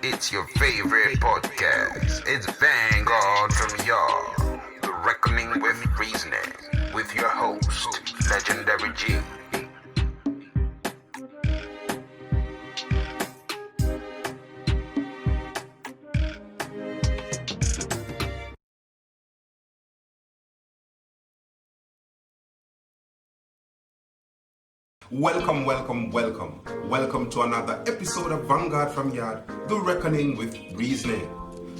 It's your favorite podcast. It's Vanguard From Yaad, The Reckoning with Reasoning, with your host, Legendary G. Welcome to another episode of Vanguard From Yaad, The Reckoning with Reasoning.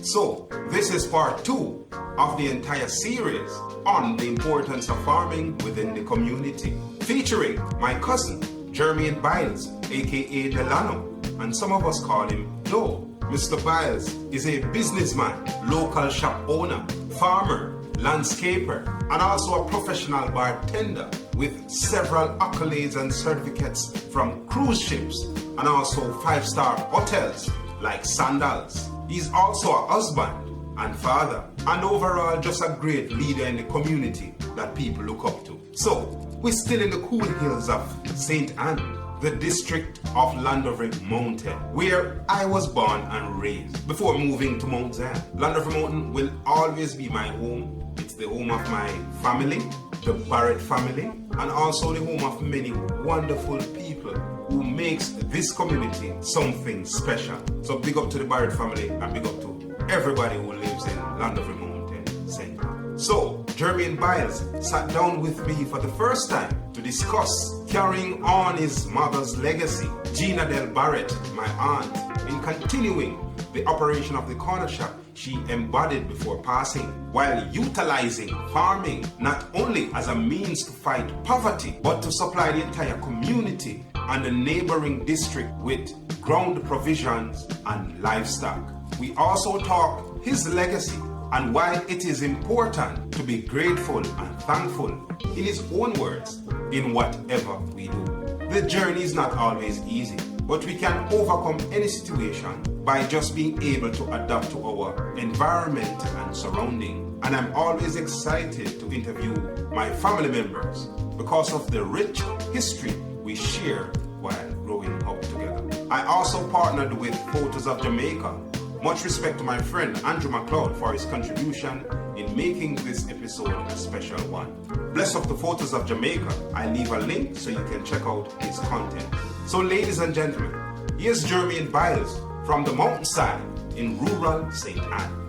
So, this is part 2 of the entire series on the importance of farming within the community, featuring my cousin, Jermaine Byles, aka Delano, and some of us call him Joe. Mr. Byles is a businessman, local shop owner, farmer, landscaper, and also a professional bartender with several accolades and certificates from cruise ships and also 5-star hotels like Sandals. He's also a husband and father, and overall just a great leader in the community that people look up to. So, we're still in the cool hills of St. Anne, the district of Llandovery Mtn, where I was born and raised before moving to Mount Zion. Llandovery Mtn will always be my home. It's the home of my family, the Barrett family, and also the home of many wonderful people who makes this community something special. So big up to the Barrett family and big up to everybody who lives in Llandovery Mtn Center. So Jermaine Byles sat down with me for the first time to discuss carrying on his mother's legacy, Gina Del Barrett, my aunt, in continuing the operation of the corner shop she embodied before passing, while utilizing farming not only as a means to fight poverty, but to supply the entire community and the neighboring district with ground provisions and livestock. We also talk his legacy and why it is important to be grateful and thankful, in his own words, in whatever we do. The journey is not always easy, but we can overcome any situation by just being able to adapt to our environment and surrounding. And I'm always excited to interview my family members because of the rich history we share while growing up together. I also partnered with Photos of Jamaica. Much respect to my friend Andrew McLeod for his contribution in making this episode a special one. Bless up the Photos of Jamaica. I leave a link so you can check out his content. So ladies and gentlemen, here's Jermaine Byles from the mountainside in rural St. Anne.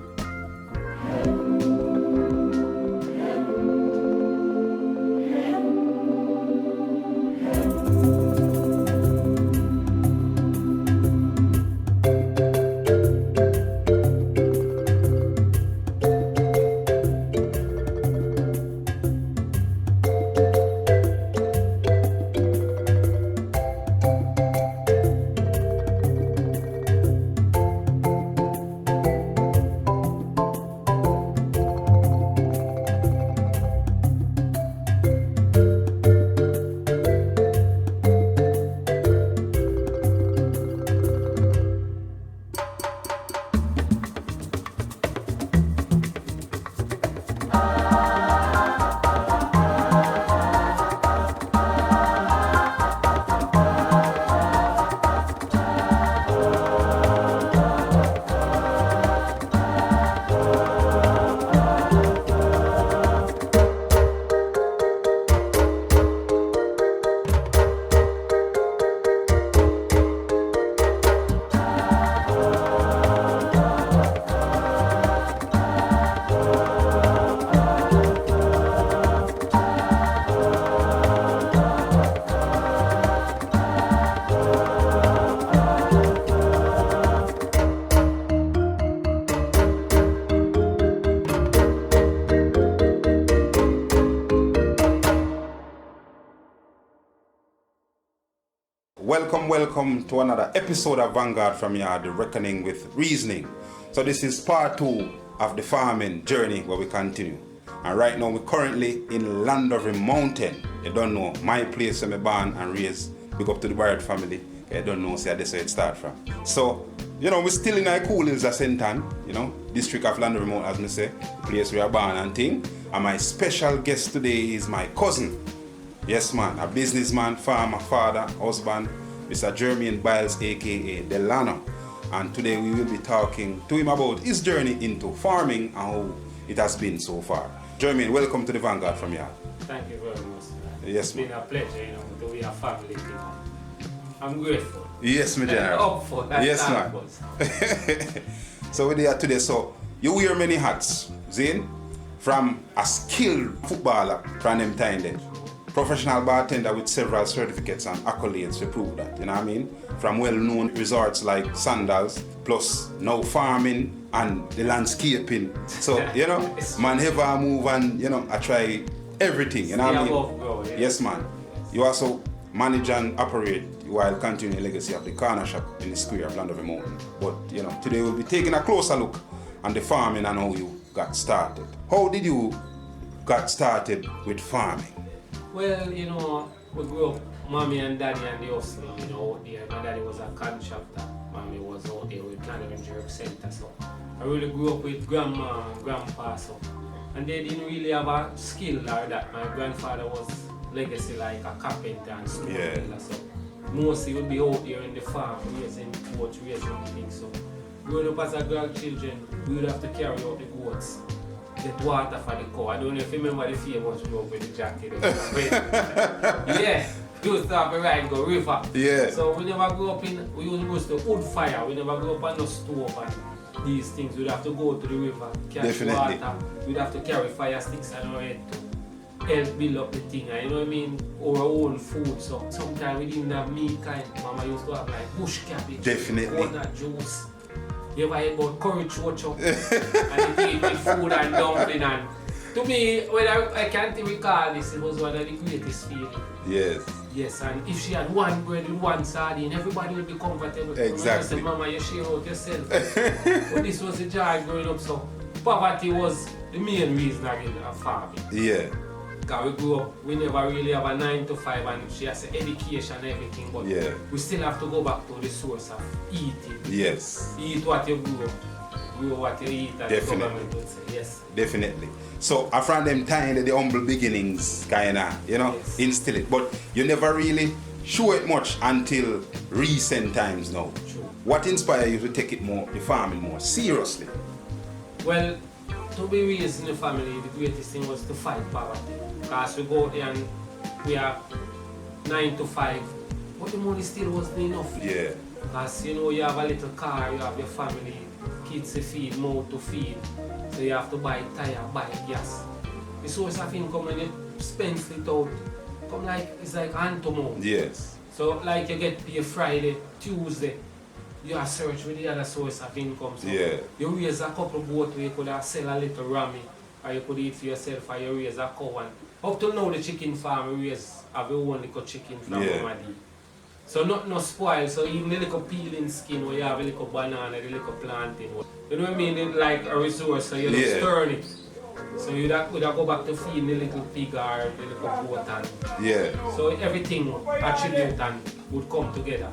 Welcome to another episode of Vanguard From Yaad, The Reckoning with Reasoning. So this is part 2 of the farming journey where we continue. And right now we're currently in Llandovery Mtn. You don't know, my place where I'm born and raised. Big up to the Barrett family. You don't know, see that's where it starts from. So, we're still in the cool hills of St. Anne, district of Llandovery Mtn, as I say, the place where I'm born and thing. And my special guest today is my cousin. Yes man, a businessman, farmer, father, husband, Mr. Jermaine Byles, aka Delano. and today we will be talking to him about his journey into farming and how it has been so far. Jermaine, welcome to the Vanguard From Yaad. Thank you very much. Yes, it's been a pleasure, to be a family thing. I'm grateful. Yes, my general. Up for that. Yes, man. So we're there today. So you wear many hats, Zane, from a skilled footballer from them time then. Professional bartender with several certificates and accolades to prove that, you know what I mean? From well-known resorts like Sandals, plus now farming and the landscaping. So, you know, man ever move and, you know, I try everything, you know what I mean? Bro, yeah. Yes, man. You also manage and operate while continuing the legacy of the corner shop in the square of Llandovery Mtn. But, you know, today we'll be taking a closer look on the farming and how you got started. How did you got started with farming? Well, you know, we grew up, mommy and daddy and the hustling, you know, out there. My daddy was a contractor, mommy was out there with Llandovery Mtn Center, so I really grew up with grandma and grandpa, so. And they didn't really have a skill like that. My grandfather was legacy like a carpenter and stone builder, so mostly would be out there in the farm, raising goats, raising things, so. Growing up as a grandchildren, we would have to carry out the goats. Get water for the cow. I don't know if you remember the famous joke with the jacket. Yeah, we used to have a ride go river. Yeah. So we never grew up in, we used to wood fire. We never grew up on no stove and these things. We'd have to go to the river, catch water. We'd have to carry fire sticks on our head to help build up the thing. And you know what I mean? Our own food. So sometimes we didn't have meat kind. Mama used to have like bush cabbage, coconut juice. You ever heard about curry chocho and they eat with food and dumpling, and to me, when I can't recall this, it was one of the greatest feelings. Yes. Yes, and if she had one bread with one sardine, everybody would be comfortable. Exactly. I said, Mama, you share out yourself. But this was the joy growing up, so poverty was the main reason I did farming. Yeah. Because we grew up, we never really have a 9 to 5 and she has education and everything, but we still have to go back to the source of eating. Yes. Eat what you grow what you eat, and the government would say, yes. Definitely. So from them time, the humble beginnings kinda, you know, instill it. But you never really show it much until recent times now. True. What inspired you to take it more, the farming more seriously? Well, to be raised in the family, the greatest thing was to fight poverty. Because we go out there and we are 9 to 5, but the money still wasn't enough. Yeah. Because you know, you have a little car, you have your family, kids to feed, mouth to feed. So you have to buy tire, buy gas. The source of income when you spend it out, it's like hand to mouth. Yes. So like you get paid Friday, Tuesday, you have search with the other source of income. So you raise a couple of goats where you could sell a little rammy, or you could eat for yourself, or you raise a cow. And up till now the chicken farm we raise have your own little chicken from Mama D. So nothing no spoil, so even the little peeling skin where you have a little banana, the little plantain. You know what I mean? It's like a resource, so you just turn it. So you'd have go back to feeding the little pig or the little goat, and so everything attribute and would come together.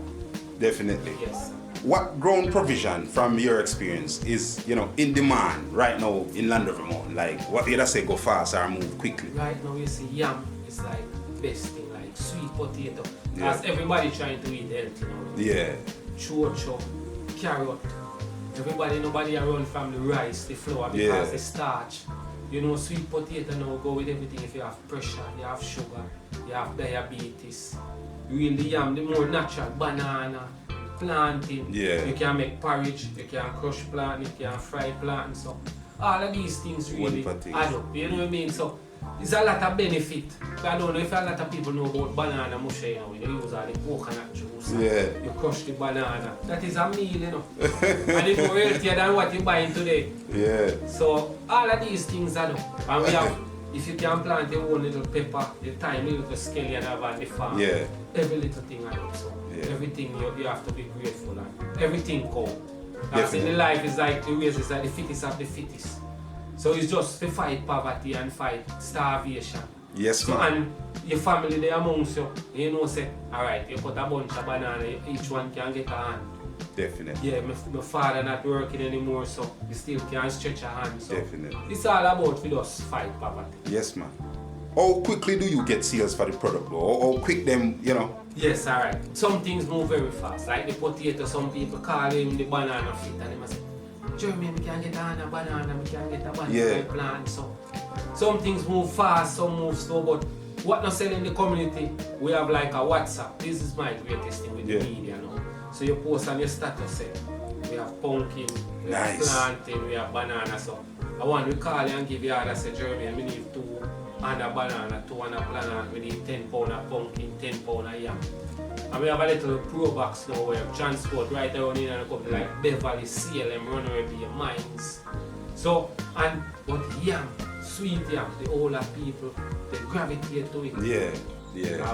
Definitely. Yes. What ground provision from your experience is, you know, in demand right now in Llandovery Mtn? Like what you say go fast or move quickly? Right now you see yam is like best thing, like sweet potato. Because everybody trying to eat healthy now. Yeah. Chocho, carrot. Nobody around from the rice, the flour, because the starch. You know, sweet potato now go with everything. If you have pressure, you have sugar, you have diabetes. Really yam, the more natural, banana, plantain. You can make porridge, you can crush plantain, you can fry plantain. So all of these things really add up. You know what I mean? So it's a lot of benefit. I don't know if a lot of people know about banana mush, you know, you use all the coconut juice. You crush the banana. That is a meal, you know. And it's more healthier than what you're buying today. So all of these things add up. And we have, if you can plant your own little pepper, the tiny little scallion have on the farm. Every little thing add up. So everything you have to be grateful and everything counts. Because in the life is like the race is like the fittest of the fittest. So it's just to fight poverty and fight starvation. Yes, so, and your family there amongst you, you know, say, alright, you cut a bunch of banana, each one can get a hand. Definitely. Yeah, my father not working anymore, so you still can stretch a hand. So definitely. It's all about for us fight poverty. Yes, man. how quickly do you get sales for the product, or how quick them, you know? Yes, alright. Some things move very fast. Like the potato, some people call him the banana fit and they must say, Jermaine, we can get a banana, we can get a banana plant. So some things move fast, some move slow, but what not selling in the community, we have like a WhatsApp. This is my greatest thing with the media now. So you post on your status say, we have pumpkin, we have plantain, we have banana. So I want to call you and give you order, say Jermaine, we need 2 and a banana, 2 and a banana, we need 10 pound of pumpkin, 10 pound of yam. And we have a little pro box now where we transport right around in a couple like Beverly, CLM, Runaway Bay, Mines. So, but yam, sweet yam, the older people, they gravitate to it. Yeah.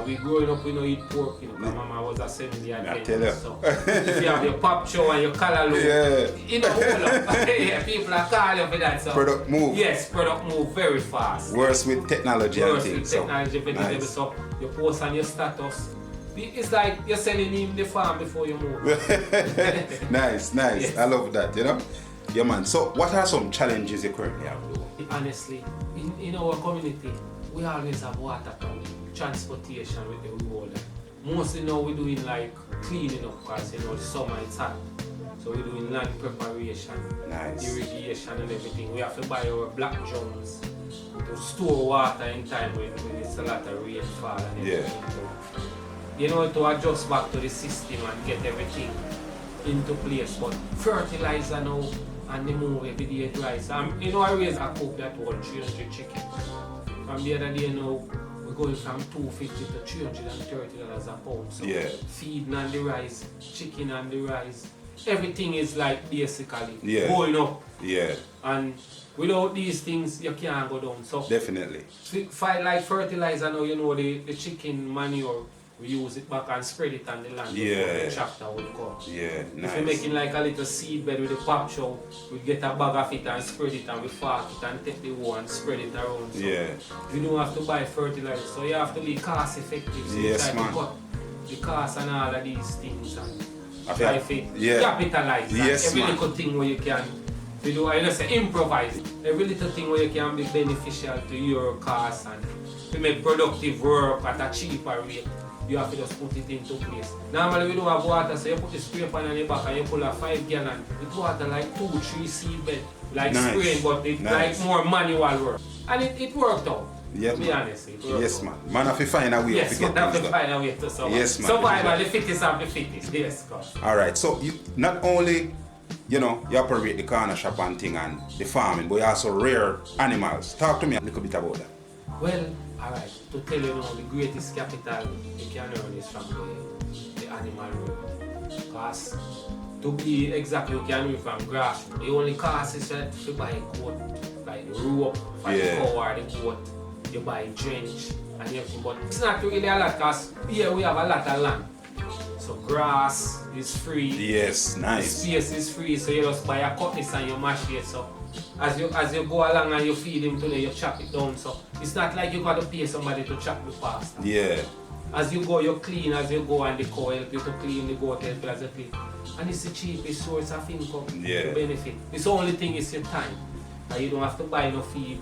We growing up, we don't eat pork, you know, my mama was a 70 I tell you. So, if you have your pop show and your color look, you know, people are calling for that. So, product move. Yes, product move very fast. Worse with technology and things. With technology, so you post on your status. It's like you're selling him the farm before you move. Nice. Yes. I love that, you know? Yeah, man. So, what are some challenges you currently have? Honestly, in our community, we always have water problem, transportation with the road. Mostly now we're doing like cleaning up because you know the summer it's hot. So we're doing land preparation, irrigation and everything. We have to buy our black drums to store water in time when it's a lot of rainfall and everything. You know, to adjust back to the system and get everything into place. But fertilizer now and the move every day it rise. You know, I raise a coop that hold 300 chickens. From the other day now, we're going from $250 to $330 a pound. So feeding on the rise, chicken on the rise. Everything is like basically going up. And without these things, you can't go down. So definitely. Like fertilizer now, you know, the chicken manure, we use it back and spread it on the land before the tractor would come. Nice. If we're making like a little seed bed with a pop show, we get a bag of it and spread it and we fork it and take the wool and spread it around. So you don't have to buy fertilizer, so you have to be cost effective. So you try to cut the cost and all of these things and try to capitalize every little thing where you can. You know, I just say improvise. Every little thing where you can be beneficial to your cost and to make productive work at a cheaper rate. You have to just put it into place. Normally we don't have water, so you put the spray pan on your back and you pull a 5 gallon. It water like 2-3 seed bed, like spraying, but it's like more manual work. And it worked out. To be honest, it worked out. Man have to find a way to get things done. Yes, man have to find a way to survive. Survival, the fittest of the fittest. Yes, God. Alright, so you not only you operate the corner shop and thing and the farming, but you also rear animals. Talk to me a little bit about that. Well, alright, to tell you now, the greatest capital you can earn is from the animal world. Because to be exactly, you can earn from grass. The only cost is to buy a goat, like the rope for the cow or the goat. You buy drench and everything. But it's not really a lot because here we have a lot of land. So grass is free. Yes, nice. The space is free, so you just buy a cutlass and you mash it. So as you go along and you feed him today, you chop it down. So it's not like you got to pay somebody to chop the pasta. As you go, you clean as you go, and the cow help you to clean, the goat help you as you clean. And it's the cheapest source of income to benefit. It's the only thing is your time. And you don't have to buy no feed.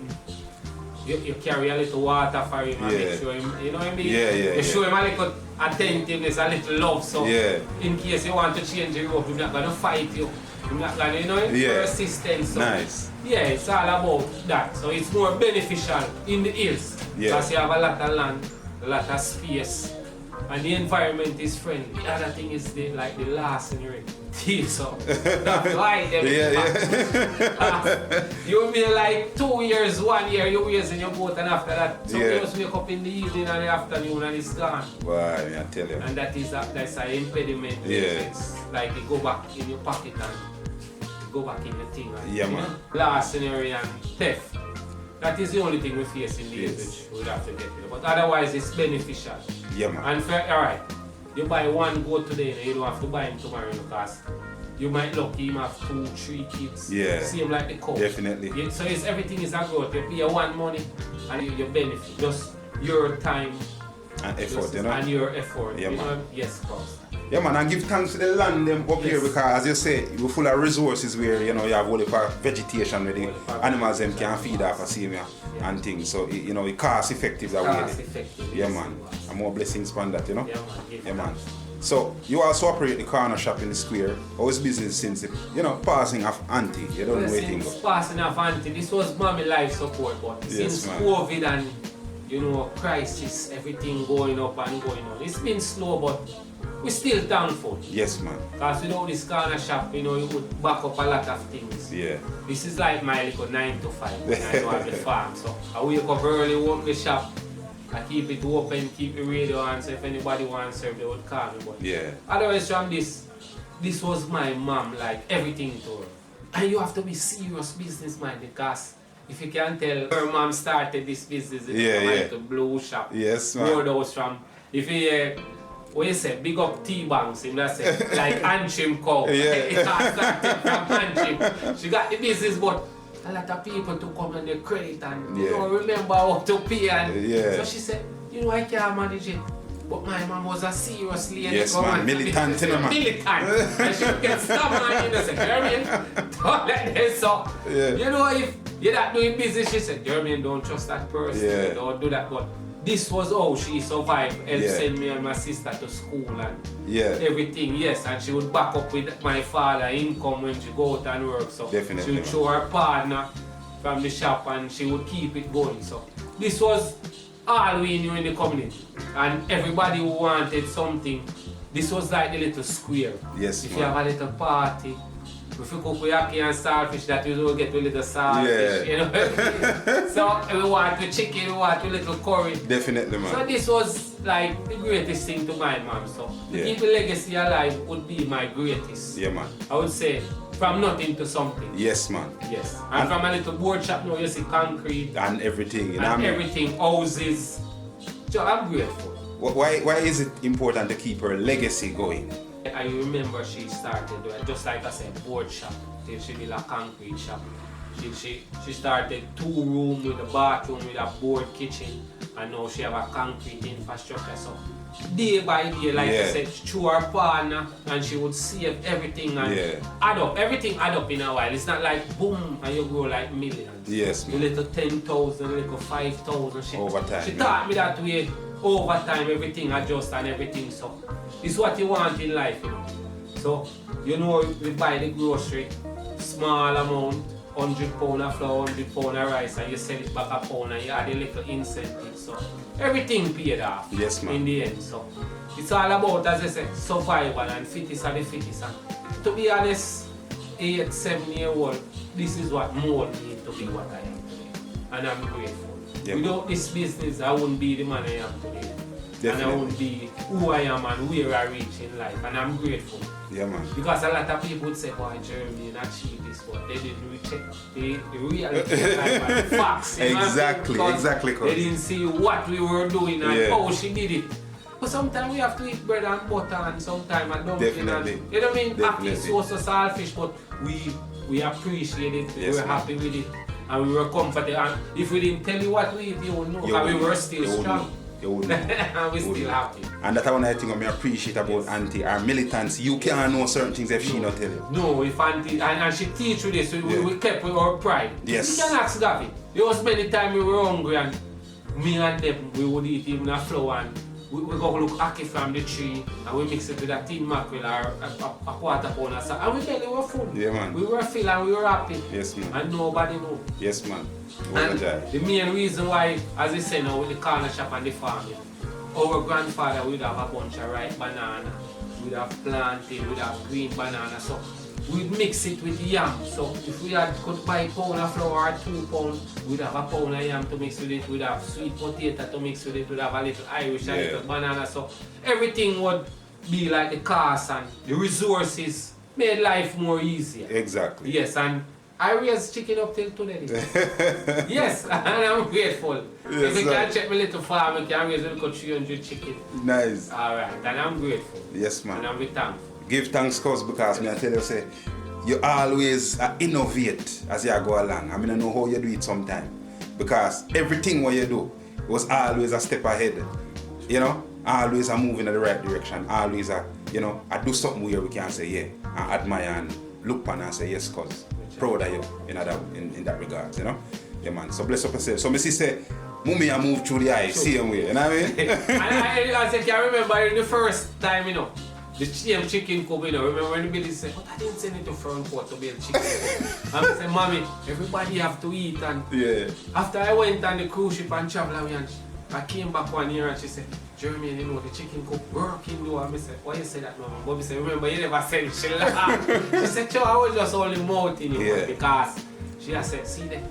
You carry a little water for him and make sure him, you know what I mean? You show him a little attentiveness, a little love. So in case you want to change the rope, he's not going to fight you. He's not going to, persistence. So it's all about that. So it's more beneficial in the hills. Because you have a lot of land, a lot of space. And the environment is friendly. The other thing is the last in your teeth, so that's why you'll be like 2 years, 1 year, you're raising your boat, and after that, some you just wake up in the evening and the afternoon and it's gone. Wow, I tell you. And that's an impediment. It's like you go back in your pocket and you go back in the thing. And, man. Last scenario and theft. That is the only thing we face in the age we have to get rid of. But otherwise, it's beneficial. Man. And alright, you buy one goat today and you don't have to buy him tomorrow because you might lucky him have 2, 3 kids. Same like the cow. Definitely. So everything is a growth. You pay one money and you benefit. Just your time And effort, you know? And your effort. Yeah, man. Yes, boss. Yeah, man, and give thanks to the land them up here because, as you say, you're full of resources where, you know, you have all the vegetation where the animals them can feed off of same and things. So, you know, it cost effective that way. Cost effective. Yeah, man. And more blessings from that, you know? Yeah, man. Yeah, man. So, you also operate the corner shop in the square. How is business since, you know, passing of auntie? You don't know anything. Since passing of auntie, this was mommy life support, but since COVID and, you know, crisis, everything going up and going on, it's been slow, but we're still thankful. Yes, man. Because without this corner shop, you know, you would back up a lot of things. Yeah. This is like my little 9 to 5 when I don't have the farm. So I wake up early, work the shop, I keep it open, keep the radio on, so if anybody wants to serve, they would call me. But yeah. Otherwise from this was my mom, like everything to her. And you have to be serious businessman because if you can tell, her mom started this business in the blue shop. Yes, man. Roadhouse from, if you what you say, big up T-Banks, him that say, like Antrim cow. It all started from Antrim. She got the business, but a lot of people to come and they credit and they don't remember how to pay. And so she said, you know, I can't manage it. But my mom was a serious lady. Yes, man. Militant, you know, man. Militant. And she would get stubborn, you know, say, Jermaine, don't let this so. You know, if you're not doing business, she said, Jermaine, don't trust that person. Don't do that. But this was how she survived. Helped send me and my sister to school and everything. Yes, and she would back up with my father income when she go out and work. So definitely, she would show her partner from the shop and she would keep it going. So this was all we knew in the community. And everybody who wanted something, this was like the little square. Yes, if you have a little party, if you cook with ackee and starfish, that you will get a little starfish, you know. So we want the chicken, we want a little curry. Definitely, man. So this was like the greatest thing to my mom. So to keep the legacy alive would be my greatest. Yeah, man. I would say from nothing to something. Yes, man. Yes. And from a little board shop now you see concrete. And everything. You know and everything, houses. So I'm grateful. Why is it important to keep her legacy going? I remember she started, just like I said, board shop, till she did a concrete shop. She started 2 rooms with a bathroom, with a board kitchen, and now she have a concrete infrastructure. So day by day, like I said, through her partner, and she would save everything and add up. Everything add up in a while. It's not like boom and you grow like millions. Yes, man. A little 10,000, a little 5,000. Over time. She taught me that way. Over time, everything adjusts and everything. So it's what you want in life, you know. So you know, we buy the grocery, small amount, £100 of flour, £100 of rice, and you sell it back a pound, and you add a little incentive. So everything paid off. Yes, man. In the end, so it's all about, as I said, survival and fittest are the fittest. And to be honest, 8, 7 year old, this is what molded me to be what I am today, and I'm grateful. Without this business, I wouldn't be the man I am today. Definitely. And I wouldn't be who I am and where I reach in life. And I'm grateful. Yeah, man. Because a lot of people would say, boy, Jeremy, not achieve this, but they didn't check the reality of life and the facts. Exactly. They didn't see what we were doing and how she did it. But sometimes we have to eat bread and butter and sometimes I don't you know what I mean? Happy source of selfish, but we appreciate it, we were happy with it. And we were comfortable. And if we didn't tell you what we eat, you would know. Because we were still strong. And we still happy. And that's one thing I appreciate about Auntie, our militants. You can't know certain things if she not tell you. No, if Auntie, and she teach you this, so we kept with our pride. Yes. You can ask Gavin. There was many times we were hungry and me and them, we would eat even a flour and we go look ackee from the tree and we mix it with a tin mackerel or a quarter pound or something. And we barely were full. Yeah, man. We were full and we were happy. Yes, man. And nobody knew. Yes, man. And the main reason why, as I say now, with the corner shop and the farming, our grandfather would have a bunch of ripe banana, we'd have plantain, we'd have green banana. So we'd mix it with yam. So if we could buy a pound of flour or 2 pounds, we'd have a pound of yam to mix with it, we'd have sweet potato to mix with it, we'd have a little Irish, a little banana. So everything would be like the cost and the resources made life more easier. Exactly. Yes, and I raise chicken up till today. Yes, and I'm grateful. If you can check my little farm, I can raise a little 300 chicken. Nice. Alright, and I'm grateful. Yes, man. And I'm thankful. Give thanks, cause because me I tell you, say, you always innovate as you go along. I mean, I know how you do it sometimes. Because everything what you do was always a step ahead. you know, always are moving in the right direction. Always are, you know, I do something where we can say, yeah, and admire and look upon and say, yes, cuz, proud of you in that regard, you know? Yeah, man. So bless up yourself. So, Missy say, Mummy, I move through the eye, same way, you know what I mean? And I can remember the first time, you know, the same chicken coop, you know, remember when the Billy said, but I didn't send it to Frankfurt to build chicken coop. And I said, Mommy, everybody have to eat. And yeah. after I went on the cruise ship and traveled, and I came back 1 year and she said, Jermaine, you know, the chicken coop working though. And I said, why you say that, Mama? But I said, remember, you never said it. She laughed. She said, I was just only mouthing you, yeah. because she has said, see that.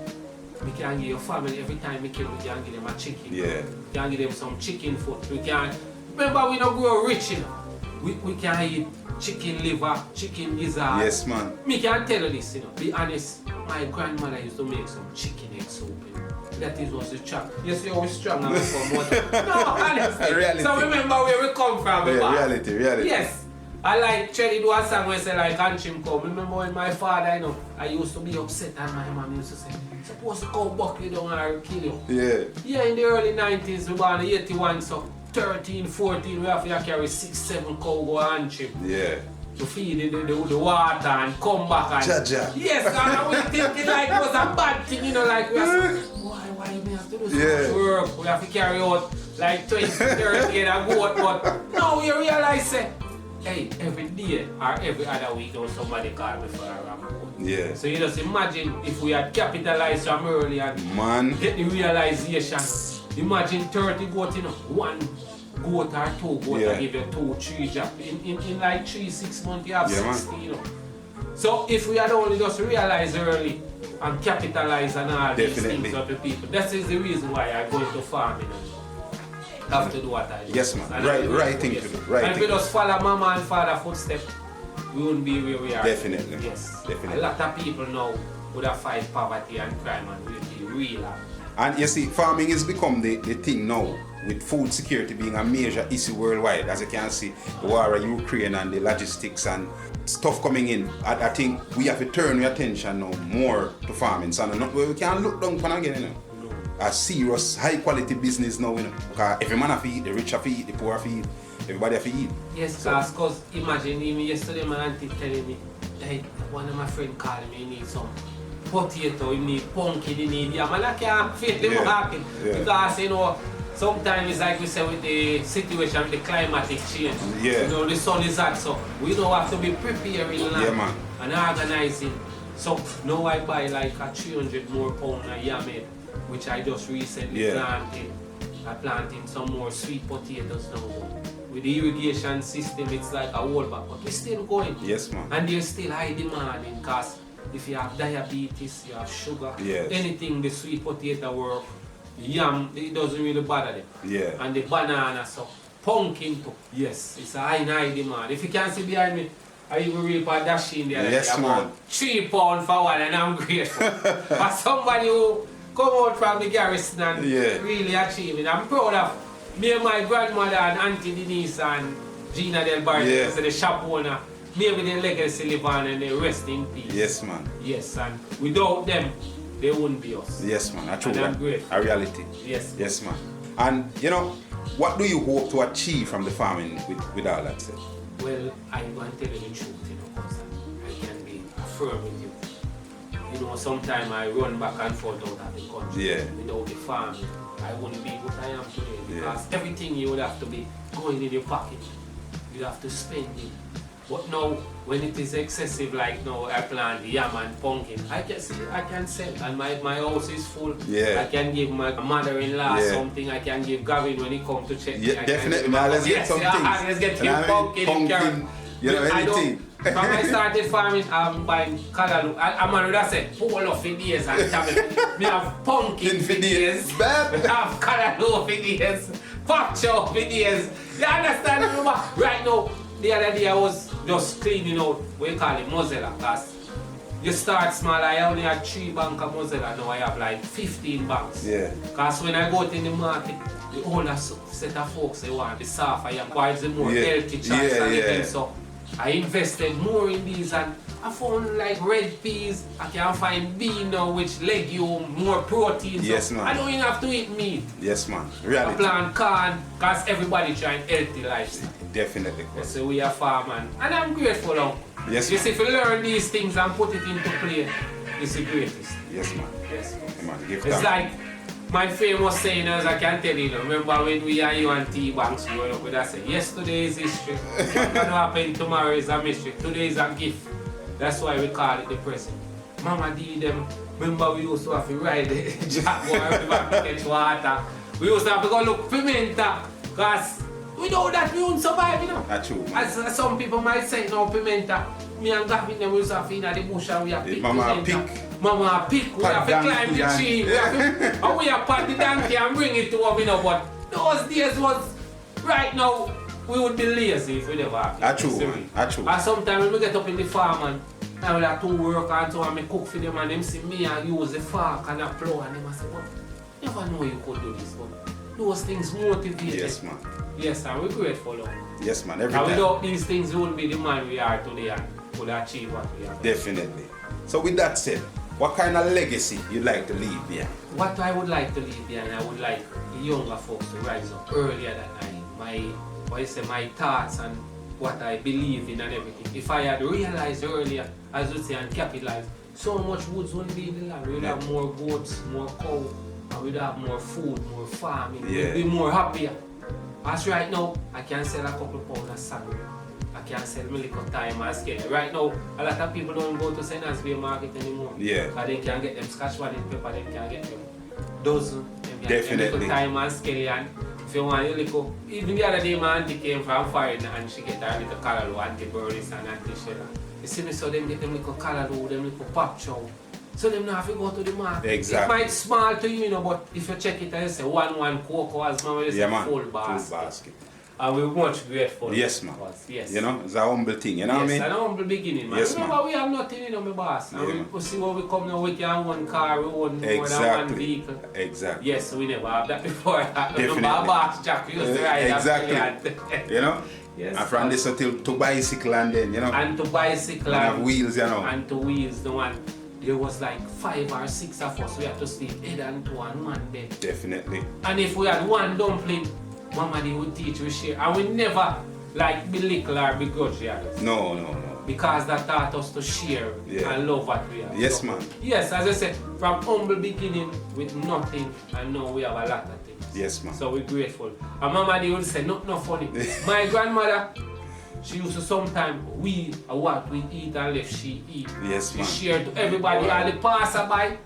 We can give your family every time we can give them a chicken. Yeah. We can give them some chicken food. We can remember we don't grow rich, you know. We can eat chicken liver, chicken gizzard. Yes, man. Me can tell you this, you know. Be honest, my grandmother used to make some chicken egg soup, you know. That is was the trap. You see how we strong and we come out. No, honestly. Reality. So remember where we come from. Yeah, reality. Yes. I like Chelly do a song where say like Anchim come. Remember when my father, you know, I used to be upset and my mom used to say, supposed to go buck you down or kill you. Yeah. Yeah, in the early 90s, we born in 81, so 13, 14, we have to carry 6, 7 cow go Anchim. Yeah. To feed the water and come back and... Jaja. Yes, and I was thinking like it was a bad thing, you know, like we have to, why we have to do so much work? We have to carry out like 20, 30 get a goat, but now we realize hey, every day or every other week there was somebody call me for a ramble. Yeah. So you just imagine if we had capitalized from early and get the realization. Imagine 30 goat, you know, 1 goat or 2 goat and give you 2, 3 jobs. In like 3, 6 months you have 60, you know. So if we had only just realized early and capitalize on all these things of the people, that is the reason why I go into farming. Have to do what I do. Yes, man. Right thing to do. Right. And if we just follow mama and father footsteps, we wouldn't be where we are. Definitely. Yes. Definitely. A lot of people now would have fight poverty and crime and will be real happy. And you see, farming has become the thing now, with food security being a major issue worldwide. As you can see, the war in Ukraine and the logistics and stuff coming in. I think we have to turn our attention now more to farming. So we can't look down upon again, you know. A serious, high quality business now, you know. Because every man have to eat, the rich have to eat, the poor have to eat, everybody have to eat. Yes, because imagine even yesterday my auntie telling me, hey, one of my friends calling me, he needs some potato, he need pumpkin, he need yam, and I can't feel the market. Because, you know, sometimes it's like we say with the situation, with the climatic change. Yeah. You know, the sun is hot, so we don't have to be preparing land and organizing. So now I buy like a 300 more pound of yam head, which I just recently planted. I planted some more sweet potatoes now. With the irrigation system, it's like a whole back, but we're still going. Yes, man. And there's still high demand in because if you have diabetes, you have sugar, anything the sweet potato work, yam, it doesn't really bother them. Yeah. And the banana, so pumpkin too. Yes, it's a high demand. If you can see behind me, I even reap a dash in there. Yes, man. 3 pounds for one, and I'm grateful. For somebody who come out from the garrison and really achieve it. I'm proud of me and my grandmother and Auntie Denise and Gina Del Bartender, the shop owner. Maybe their legacy live on and they rest in peace. Yes, man. Yes, and without them, they wouldn't be us. Yes, man. I true. And I'm grateful. A reality. Yes. Yes, man. And you know, what do you hope to achieve from the farming with all that said? Well, I'm going to tell you the truth, you know, because I can be firm with you. You know, sometimes I run back and forth out of the country. Without the farming, I wouldn't be what I am today. Because everything you would have to be going in your pocket. You have to spend it. But now, when it is excessive, like now I plant yam and pumpkin, I can sell. And my house is full. I can give my mother-in-law something. I can give Gavin when he comes to check me. Definitely, man. Let's get some things. Let's get him pumpkin, carrot. You know, anything. When I started farming, I'm buying callaloo. I'm going to say, pull off for days and tell me have pumpkin for days. I have callaloo for days. Pak chow for days. You understand? Right now, the other day I was just cleaning out what you call it, mozzarella. Because you start small, I only had 3 banks of mozzarella, now I have like 15 banks. Because when I go to the market, the older set of folks they want the soft, I am quite the more healthy choice and everything. So I invested more in these and I found like red peas, I can find bean now, which legume, more protein. Yes, so man. I don't even have to eat meat. Yes, man. I Reality. plant corn, because everybody trying healthy lifestyle. Definitely. So we are farming, and I'm grateful now. Yes, you man. see, if you learn these things and put it into play, it's the greatest. Yes, man. Yes. Man, give It's thanks. like my famous saying, as I can tell you, remember when we and you and T-Banks growing up with that saying, yesterday is history, what's going to happen tomorrow is a mystery, today is a gift. That's why we call it the present. Mama did them, remember we used to have to ride the jaguar river to catch water. We used to have to go look pimenta, because without that we wouldn't survive, you know. That's true, man. As some people might say, no, pimenta. Me and Gavin, them we used to have to in the bush and we have pick Mama pimenta. pick. Mama pick, we have to climb the tree, we have to, and we have to pat the donkey and bring it to us, you know, but those days was, right now, we would be lazy if we never have it. That's true, man. That's true. And sometimes when we get up in the farm and I will have to work and so and I cook for them and them see me and use the fork and a plow and them say, but never know you could do this, but those things motivate. Yes, man. Yes, and we're grateful now. Yes, man. Every And time. without these things, we wouldn't be the man we are today and would achieve what we are. Definitely. So with that said, what kind of legacy you'd like to leave behind? What I would like to leave behind, I would like the younger folks to rise up earlier than my thoughts and what I believe in and everything. If I had realized earlier, as you say, and capitalized, so much woods wouldn't be in the land. We'd have more goats, more cow, and we'd have more food, more farming. Yeah. We'd be more happier. As right now, I can sell a couple pounds of salary. I can sell my little time and scale. Right now, a lot of people don't go to St. Ansbury market anymore. Yeah. Because they can get them scotch bonnet pepper, they can get them dozen. Them can Definitely. get little time and scale. And if you want your little, even the other day my auntie came from foreign and she get her little callaloo, Auntie Burris and Auntie Sheila. You see me, so them get them little callaloo, them little pop chow. So them not have to go to the market. Exactly. It might small to you, you know, but if you check it and you say one cocoa as man, you say Yeah, man. full basket. Full basket. And we're much grateful. Yes, man. Yes. You know, it's a humble thing, you know what I Yes, mean? and a humble beginning, man. Yes, Remember, man. we have nothing, you know, my boss. And Yeah, we man. see where we come now, we can one car, we own more than one Exactly. vehicle. Exactly. Yes, we never have that before. Definitely. Remember, our boss Jack used to ride Exactly. that You know? Yes. And from this until to bicycle and then, you know? And to bicycle And have wheels, you know? and to wheels, the one. There was like 5 or 6 of us. We had to sleep head and two on one bed. Definitely. And if we had one dumpling, Mama they would teach we share. And we never like belittle or begrudge the others. No, no, no. Because that taught us to share Yeah. and love what we have. Yes, So, man. Yes, as I said, from humble beginning with nothing, and now we have a lot of things. Yes, man. So we're grateful. And Mama they would say, not funny. My grandmother, she used to sometimes we what we eat and left she eat. Yes, She man. shared to everybody, all the passerby.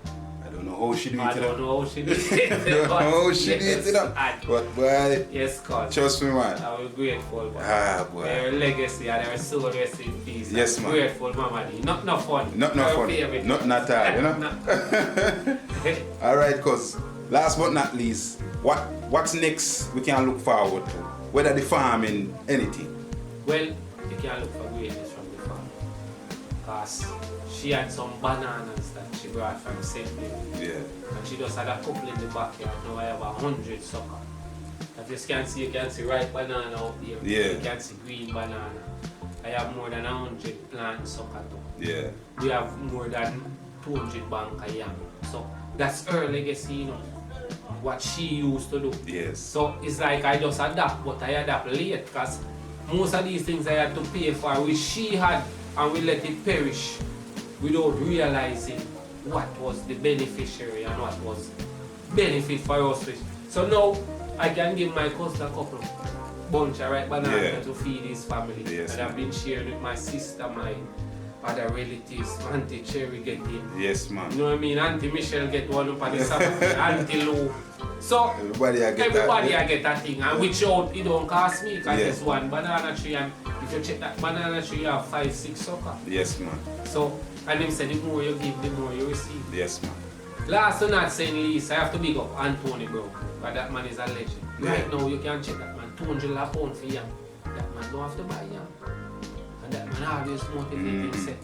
I don't know how she do it. I don't know how she did it. I don't know how she did it. And- But boy, Yes, cause trust me, man. we're grateful. Boy. Ah, boy. Their legacy and their soul rest in peace. Yes, I'm man. Grateful, Mama D. Not funny. Not Her funny. favorite. Not at all, you know? No. Alright, cuz last but not least, what's next we can look forward to? Whether the farming, anything. Well, you can look for greatness from the farm. Because she had some bananas that she brought from St. David. Yeah. And she just had a couple in the backyard. Now I have 100 sucker. As you can see ripe banana out there. Yeah. You can see green banana. I have more than 100 plant sucker too. Yeah. We have more than 200 bank of yam. So that's her legacy, you know. What she used to do. Yes. So it's like I just adapt, but I adapt late because most of these things I had to pay for, which she had, and we let it perish without realizing what was the beneficiary and what was benefit for us. So now I can give my cousin a couple bunch of ripe bananas Yeah. to feed his family. Yes, And I've been sharing with my sister, my other relatives, Auntie Cherry getting. Yes, man. You know what I mean? Auntie Michelle get one up on the side, Auntie Lou. So Everybody I get everybody that. I get that thing, and which out it don't cost me because Yeah. it's one banana tree, and if you check that banana tree, you have 5-6 sucker. Yes, man. So, and them say the more you give, the more you receive. Yes, man. Last but not saying least, I have to big up Anthony, bro, because that man is a legend. Yeah. Right now, you can check that man, 200 a pound for yam. That man don't have to buy yam. And that man always motivate himself.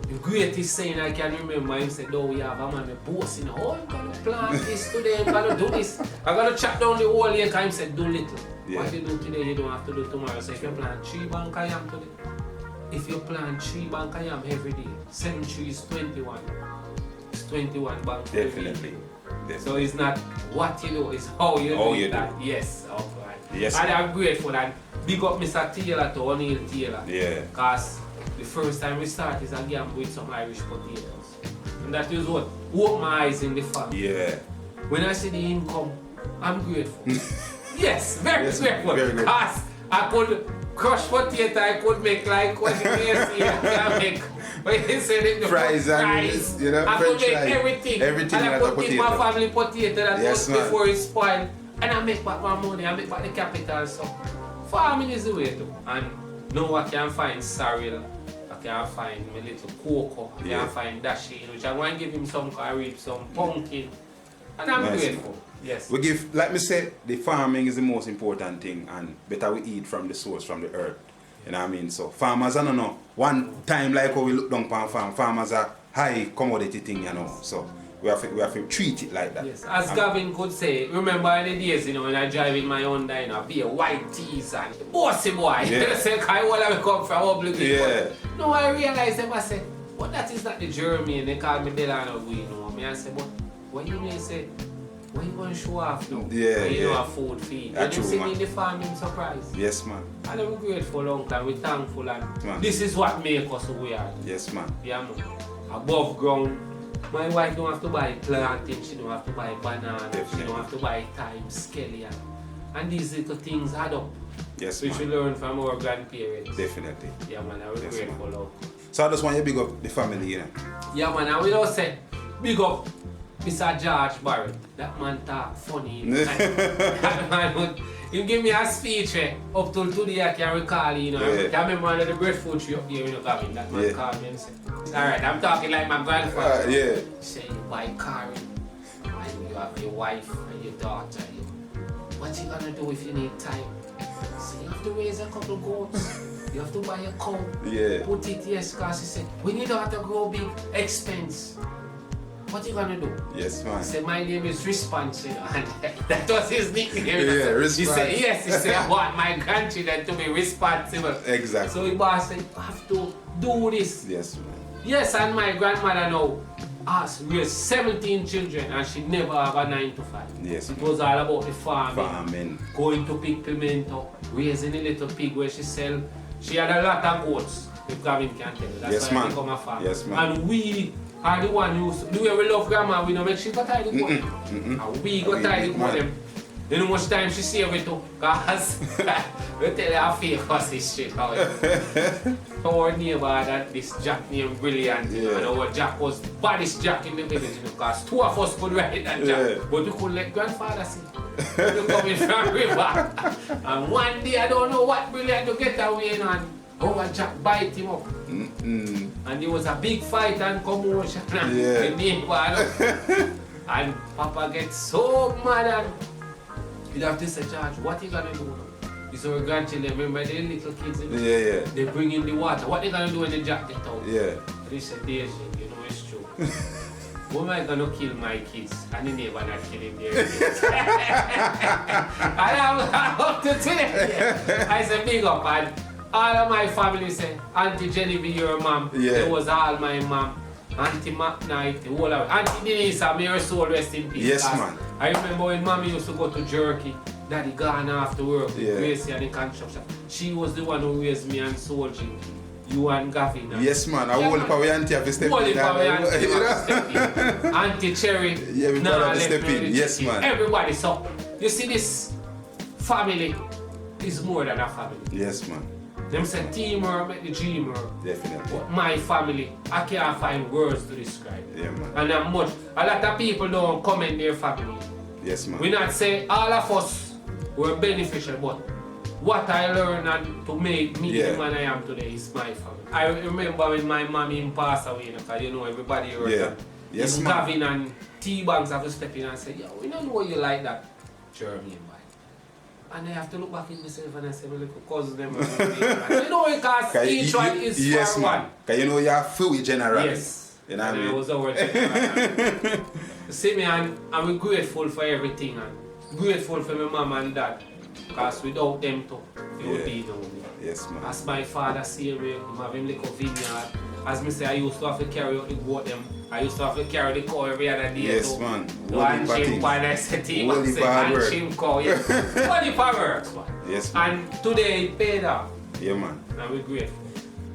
The greatest saying I can remember, him said, "No, we have a man boasting, oh, I'm gonna plant this today, I'm gonna do this. I'm gonna chop down the whole acre." Him said, "Do little. Yeah. What you do today, you don't have to do tomorrow. So if you plant 3 bank of yam today, if you plant 3 bank of yam every day, 7 trees 21. It's 21 bank. Definitely. So it's not what you do, it's how you do that. Yes, alright. Yes. And I'm grateful and big up Mr. Taylor to O'Neill Taylor. Yeah. Because the first time we started is a game with some Irish potatoes. And that is what opened my eyes in the farm. Yeah. When I see the income, I'm grateful. Yes, very grateful. Because I could crush potato, I could make like what you see, I make. When you said it, the fries and you know, I could make everything. Everything and I could give my family potato that was before it spoiled. And I make back my money, I make back the capital. So farming is the way to. And now I can find sorrel, I can find my little cocoa, I can find dasheen, which I'm going to give him some, I reap some pumpkin. And I'm grateful. Yes. We give, like me say, the farming is the most important thing, and better we eat from the source, from the earth. You know what I mean? So farmers, I don't know, one time like how we look down on farm, farmers are high commodity thing, you know. So we have to treat it like that. Yes. As Gavin could say, remember in the days, you know, when I drive in my Honda, you know, be a white tees and bossy boy. Yeah. They say, I want to come from Yeah. No, I realized them, I said, but that is not the Jermaine, they call me Delano, you know. I said, but what you may say, what you want to show off now? Yeah, when you know a food feed. That's you true, see man. me in the farming surprise. Yes, man. And I'm grateful long time, we're thankful and Man. this is what makes us who we are. Yes, man. Yeah, man. Above ground. My wife don't have to buy plantain, she don't have to buy banana, Definitely. she don't have to buy thyme, scallion. And these little things add up. Yes, Which we man. learn from our grandparents. Definitely. Yeah, man, I'm Yes, grateful man. love. So I just want you to big up the family, you know. Yeah, man, and we don't say big up Mr. George Barrett. That man talk funny. That man would, he give me a speech up till today I can recall, you know. I can remember one of the breadfruit tree up there, you know, Gavin. That man called me and said, alright, I'm talking like my grandfather. Yeah. He said, you buy car and you have your wife and your daughter. What you gonna do if you need time? So you have to raise a couple goats. You have to buy a cow. Yeah. Put it yes, because he said, when your daughter grow big, expense. What you gonna do? Yes, man. He said, my name is Response, you know, and that was his nickname. Yeah, Response. He said, yes, he said, I want my grandchildren to be responsible. Exactly. So he boss said, you have to do this. Yes, man. Yes, and my grandmother now has raised 17 children and she never have a 9 to 5. Yes, it man. was all about the farming. Farming. Going to pick pimento, raising a little pig where she sell. She had a lot of goats, if Gavin can tell you. That's Yes, why man. I become a farmer. Yes, man. And we are the one who, the way we love grandma, we don't make she go tie the goat. And we go tie the goat them. You know how much time she save it to? Because we tell her a fake was this shit how our neighbor that this Jack named Brilliant, you know, and our Jack was the baddest Jack in the village, you know, because 2 of us could ride that Jack, but we couldn't let grandfather see. We coming from river. And one day I don't know what Brilliant to get away, you know, and our Jack bite him up. And there was a big fight and commotion and the neighbor and Papa gets so mad and you'd have to say, George, what you gonna do now? You saw your grandchildren, remember the little kids in Yeah. they bring in the water. What they gonna do when the Jack get out? Yeah. And he said, Daisy, you know it's true. Who am I gonna kill my kids? And the neighbor not killing their kids. And I'm up to today. I said, big up, and all of my family say, Auntie Genevieve, your mom. Yeah. It was all my mom. Auntie McKnight, the whole of it. Auntie Denise, may her soul rest in peace. Yes, man. I remember when mommy used to go to Jerky, daddy gone after work with Gracie and the construction. She was the one who raised me and Soulji. You and Gavin. Yes, man. I whole heap of auntie have to step Whole in. heap of auntie have to step in. Auntie Cherry. Yeah, we gotta have to step in. me Yes, chicken. man. Everybody. So, you see this family is more than a family. Yes, man. Them say teamwork make the dream work. Definitely. But my family, I can't find words to describe it. Yeah, man. And a lot of people don't comment their family. Yes, man. We not say all of us were beneficial, but what I learned and to make me the man I am today is my family. I remember when my mommy passed away, because you know everybody heard that. Yes, man. Gavin and T-Banks have to step in and say, yo, we don't know you like that. Jermaine Byles. And I have to look back in myself and I say, my little cousin them. You know, because each one is for one. Because you know you're full general. Yes. You know what I And mean? it was our general. See me, and I'm grateful for everything. And grateful for my mom and dad. Because without them too, it would be no me. Yes, man. As my father say, him have him little vineyard. As me say, I used to have to carry out the goat them. I used to have to carry the cow every other day. Yes, too. man. One chim pan I set him Holy and say, bad and work. chim cow. Yeah. Holy power works, man. Yes, man. And today it paid off. Yeah, man. And we're grateful.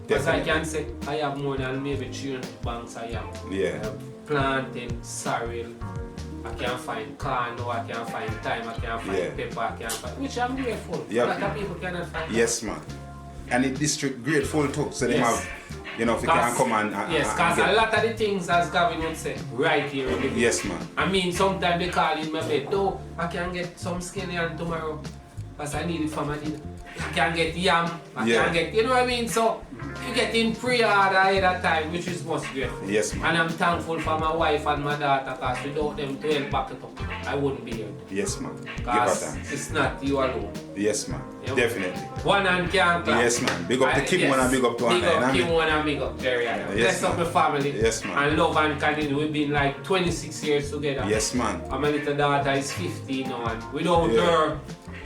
Because I Definitely. can say, I have more than maybe 300 banks I am. Yeah. I have planting, sorrel. I can find corn, I can find thyme, I can find Yeah. pepper, I can find, which I'm grateful. Yep. A lot of people cannot find. Yes, man. And the district grateful too, so they Yes. have, you know, if you can come and yes, because get- a lot of the things, as Gavin would say, right here in the village. Yes, man. I mean, sometimes they call in my bed, though, I can get some scallion tomorrow, because I need it for my dinner. I can get yam, I Yeah. can get, you know what I mean? So, you get in pre-order ahead of time, which is most grateful. Yes, man. And I'm thankful for my wife and my daughter, because without them to help back it up, I wouldn't be here. Yes, man. Give her Because thanks. it's not you alone. Yes, man. Yep. Definitely. One hand can't clap. Yes, man. Big up to Kim Yes. one and big up to Big Anna, up you know Kim what one and big up Jerry Adam. Yes, Bless up man. my family. Yes, man. And love and continue. We've been like 26 years together. Yes, man. And my little daughter is 15 now. And without Yeah. her,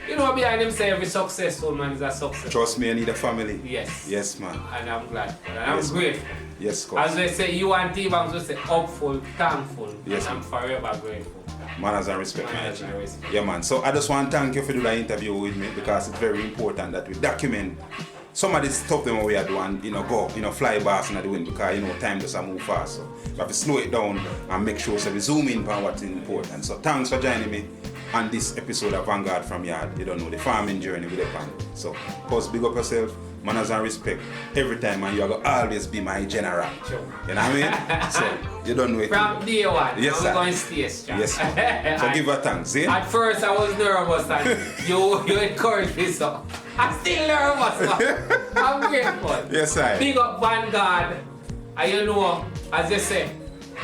you know, behind them say every successful man is a success. Trust me, I need a family. Yes. Yes, man. And I'm glad for that. And I'm Yes, man. grateful. Yes, As course. they say, you and T-Banks will say, hopeful, thankful. Yes, and I'm man. forever grateful. Manners and respect, Manners man. and respect. Yeah, man. So I just want to thank you for doing that interview with me because it's very important that we document some of the stuff that we are doing, you know, go, you know, fly past and the wind because, you know, time doesn't move fast. So we have to slow it down and make sure so we zoom in on what's important. So thanks for joining me on this episode of Vanguard From Yaad. You don't know, the farming journey with the family. So, cause big up yourself, manners and respect every time, and you are going to always be my general. Sure. You know what I mean? So, you don't know it. From day one, Yes, I'm sir. going to stay strong. Yes, sir. So give her thanks, eh? At first I was nervous and you encouraged me so. I'm still nervous, man. I'm grateful. Yes, sir. Big up Vanguard. And you know, as they say,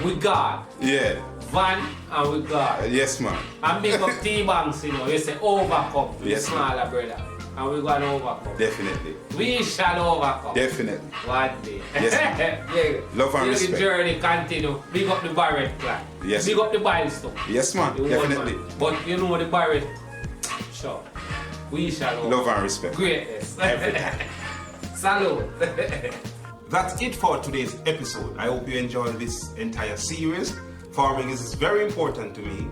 we God. Yeah. Van and we God. Yes, man. And big up T-Banks, you know, you say overcome. Yes, smaller brother. And we're going to overcome. Definitely. We shall overcome. Definitely. One day. Yes, yeah. Love and Till respect. the journey continue. Big up the Barrett clan. Yes. Big up the Byles too. Yes, man. The Definitely. woman. But you know the Barrett, sure. We shall overcome. Love and respect. Greatness. Every time. Salute. That's it for today's episode. I hope you enjoyed this entire series. Farming is very important to me,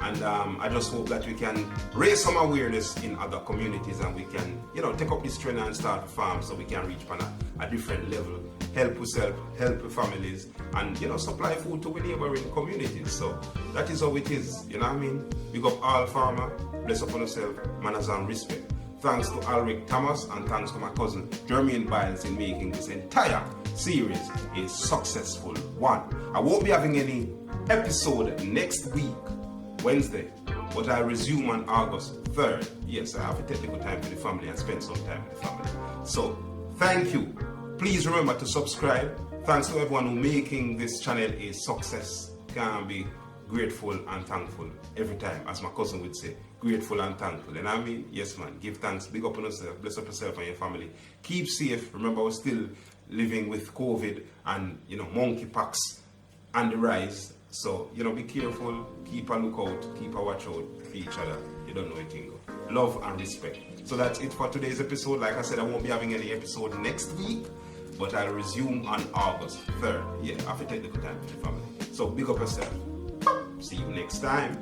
and I just hope that we can raise some awareness in other communities and we can, you know, take up this trend and start a farm so we can reach on a different level, help yourself, help your families, and, you know, supply food to the neighboring communities. So that is how it is, you know what I mean? Big up all farmer, bless upon yourself, manners and respect. Thanks to Alric Thomas and thanks to my cousin Jermaine Byles in making this entire series a successful one. I won't be having any episode next week, Wednesday, but I'll resume on August 3rd. Yes, I have to take a good time for the family and spend some time with the family. So, thank you. Please remember to subscribe. Thanks to everyone who making this channel a success. Can be grateful and thankful every time, as my cousin would say, grateful and thankful. And I mean, yes, man, give thanks, big up on yourself, bless up yourself and your family. Keep safe. Remember, we're still living with COVID and, you know, monkeypox and the rise. So, you know, be careful, keep a lookout, keep a watch out for each other. You don't know it can go. Love and respect. So that's it for today's episode. Like I said, I won't be having any episode next week, but I'll resume on August 3rd. Yeah, I have to take the good time with the family. So big up yourself. See you next time.